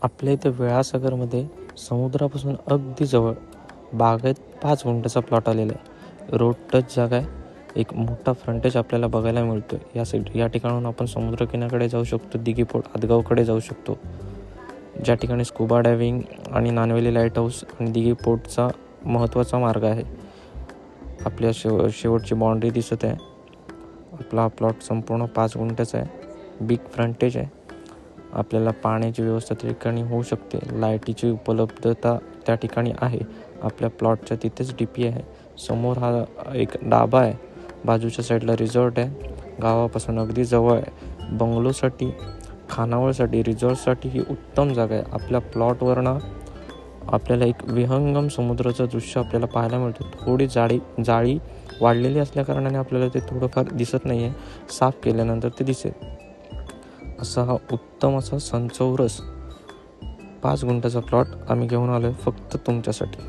आपल्या इथे वेळासागरमध्ये समुद्रापासून अगदी जवळ बागेत 5 गुंठ्याचा प्लॉट आलेला आहे. रोड टच जागा आहे. एक मोठा फ्रंटेज आपल्याला बघायला मिळतो. या ठिकाणाहून आपण समुद्रकिनाऱ्याकडे जाऊ शकतो. दिघीपोट आदगावकडे जाऊ शकतो, ज्या ठिकाणी स्कुबा डायव्हिंग आणि नानवेली लाईट हाऊस आणि दिघीपोटचा महत्त्वाचा मार्ग आहे. आपल्या शेवटची बाउंड्री दिसत आहे. आपला प्लॉट संपूर्ण 5 गुंठ्याचा आहे. बिग फ्रंटेज आहे. आपल्याला पाण्याची व्यवस्था त्या ठिकाणी होऊ शकते. लाईटीची उपलब्धता त्या ठिकाणी आहे. आपल्या प्लॉटच्या तिथेच DP आहे. समोर हा एक डाबा आहे. बाजूच्या साईडला रिसॉर्ट आहे. गावापासून अगदी जवळ आहे. बंगलोसाठी, खानावळसाठी, रिसॉर्टसाठी ही उत्तम जागा आहे. आपल्या प्लॉटवरनं आपल्याला एक विहंगम समुद्राचं दृश्य आपल्याला पाहायला मिळतं. थोडी जाळी वाढलेली असल्याकारणाने आपल्याला ते थोडंफार दिसत नाही आहे. साफ केल्यानंतर ते दिसेल. असा हा उत्तम असा संचौरस 5 गुंठ्याचा प्लॉट आम्ही घेऊन आलो आहे फक्त तुमच्यासाठी.